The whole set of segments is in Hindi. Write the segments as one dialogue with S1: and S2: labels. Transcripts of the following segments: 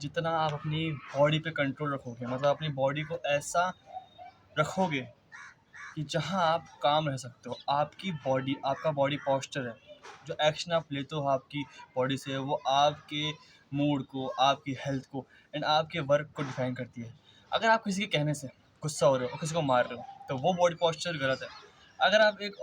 S1: जितना आप अपनी बॉडी पे कंट्रोल रखोगे, मतलब अपनी बॉडी को ऐसा रखोगे कि जहाँ आप काम रह सकते हो, आपकी बॉडी, आपका बॉडी पोस्चर है, जो एक्शन आप लेते हो आपकी बॉडी से, वो आपके मूड को, आपकी हेल्थ को एंड आपके वर्क को डिफाइन करती है। अगर आप किसी के कहने से गुस्सा हो रहे हो और किसी को मार रहे हो, तो वो बॉडी पोस्चर गलत है। अगर आप एक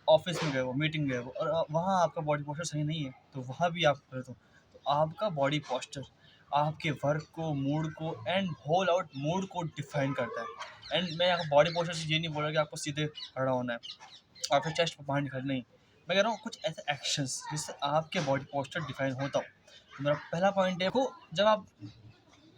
S1: ऑफिस में गए हो, मीटिंग गए हो और वहाँ आपका बॉडी पोस्चर सही नहीं है, तो वहाँ भी आप गलत हो। तो आपका बॉडी पोस्चर आपके वर्क को, मूड को एंड होल आउट मूड को डिफाइन करता है। एंड मैं यहाँ बॉडी पोस्चर से ये नहीं बोल रहा कि आपको सीधे खड़ा होना है, आपके चेस्ट पर बाहर निकल नहीं। मैं कह रहा हूँ कुछ ऐसे एक्शंस जिससे आपके बॉडी पोस्चर डिफाइन होता हो। तो मेरा पहला पॉइंट है, देखो जब आप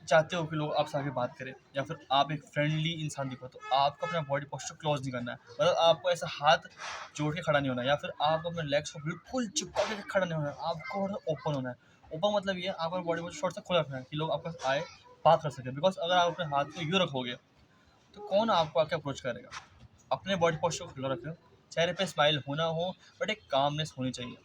S1: चाहते हो कि लोग आपसे आके बात करें या फिर आप एक फ्रेंडली इंसान दिखो, तो आपको अपना बॉडी पोस्चर क्लोज नहीं करना है। मतलब आपको ऐसा हाथ जोड़ के खड़ा नहीं होना है या फिर आपको अपने लेग्स को बिल्कुल चिपका के खड़ा नहीं होना है। आपको ओपन होना है। ओपन मतलब ये आपका बॉडी पोस्चर थोड़ा सा खुला रखना है कि लोग आपके पास आए, बात कर सके। बिकॉज अगर आप अपने हाथ को यूँ रखोगे तो कौन आपको आके अप्रोच करेगा। अपने बॉडी पोस्चर को खुला रखें, चेहरे पे स्माइल होना हो बट एक कामनेस होनी चाहिए।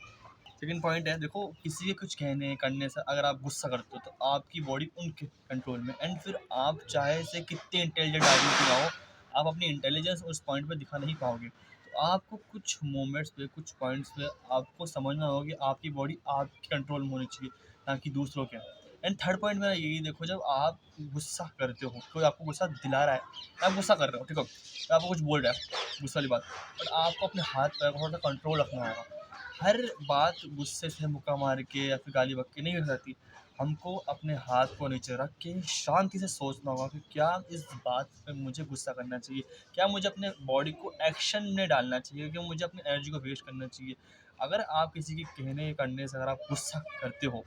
S1: सेकंड पॉइंट है, देखो किसी के कुछ कहने करने से अगर आप गुस्सा करते हो तो आपकी बॉडी उनके कंट्रोल में, एंड फिर आप चाहे से कितने इंटेलिजेंट आदमी क्यों ना हो, आप अपनी इंटेलिजेंस उस पॉइंट पे दिखा नहीं पाओगे। तो आपको कुछ मोमेंट्स पे, कुछ पॉइंट्स पे आपको समझना होगा कि आपकी बॉडी आपके कंट्रोल में होनी चाहिए, ना कि दूसरों के। एंड थर्ड पॉइंट मेरा यही, देखो जब आप गुस्सा करते हो, कोई आपको गुस्सा दिला रहा है, आप गुस्सा कर रहे हो, ठीक है, तो आपको कुछ बोल रहा है गुस्सा वाली बात, बट आपको अपने हाथ पैर को थोड़ा सा कंट्रोल रखना होगा। हर बात गुस्से से मुक्का मार के या फिर गाली बक के नहीं हो जाती। हमको अपने हाथ को नीचे रख के शांति से सोचना होगा कि क्या इस बात पे मुझे गुस्सा करना चाहिए, क्या मुझे अपने बॉडी को एक्शन में डालना चाहिए, क्या मुझे अपनी एनर्जी को वेस्ट करना चाहिए। अगर आप किसी के कहने करने से अगर आप गुस्सा करते हो,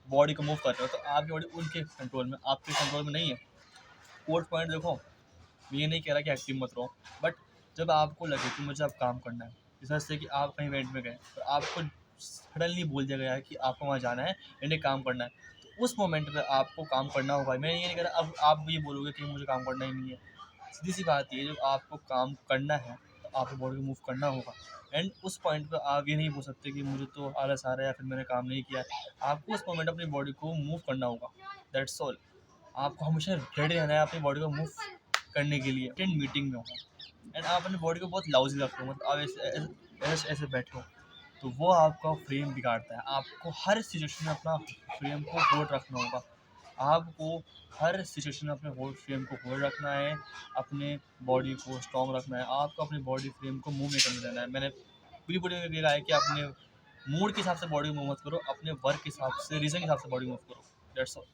S1: बॉडी को मूव कर रहे हो, तो आपकी बॉडी उनके कंट्रोल में, आपके कंट्रोल में नहीं है। फोर्थ पॉइंट देखो, मैं ये नहीं कह रहा कि एक्टिव मत रहो, बट जब आपको लगे कि मुझे अब काम करना है, जैसे कि आप कहीं इवेंट में गए और आपको सडनली बोल दिया गया है कि आपको वहाँ जाना है एंड एक काम करना है, तो उस मोमेंट पे आपको काम करना होगा। मैं ये नहीं कह रहा अब आप ये बोलोगे कि मुझे काम करना ही नहीं है। सीधी सी बात ये है, जब आपको काम करना है तो आपको बॉडी को मूव करना होगा। एंड उस पॉइंट पे आप ये नहीं बोल सकते कि मुझे तो आलस आ रहा है या फिर मैंने काम नहीं किया है। आपको उस मोमेंट अपनी बॉडी को मूव करना होगा, दैट्स ऑल। आपको हमेशा रेडी रहना है अपनी बॉडी को मूव करने के लिए। टेंट मीटिंग में हो एंड आप अपनी बॉडी को बहुत लाउजी रखते हो, मतलब आप ऐसे बैठे हो, तो वो आपका फ्रेम बिगाड़ता है। आपको हर सिचुएशन में अपना फ्रेम को होल्ड रखना होगा। आपको हर सिचुएशन में अपने होल्ड फ्रेम को होल्ड रखना है, अपने बॉडी को स्ट्रॉन्ग रखना है। आपको अपनी बॉडी फ्रेम को मूव नहीं करने देना है। मैंने पूरी बॉडी में कहा है कि अपने मूड के हिसाब से बॉडी मूव मत करो, अपने वर्क के हिसाब से, रीज़न के हिसाब से बॉडी मूव करो, दैट्स ऑल।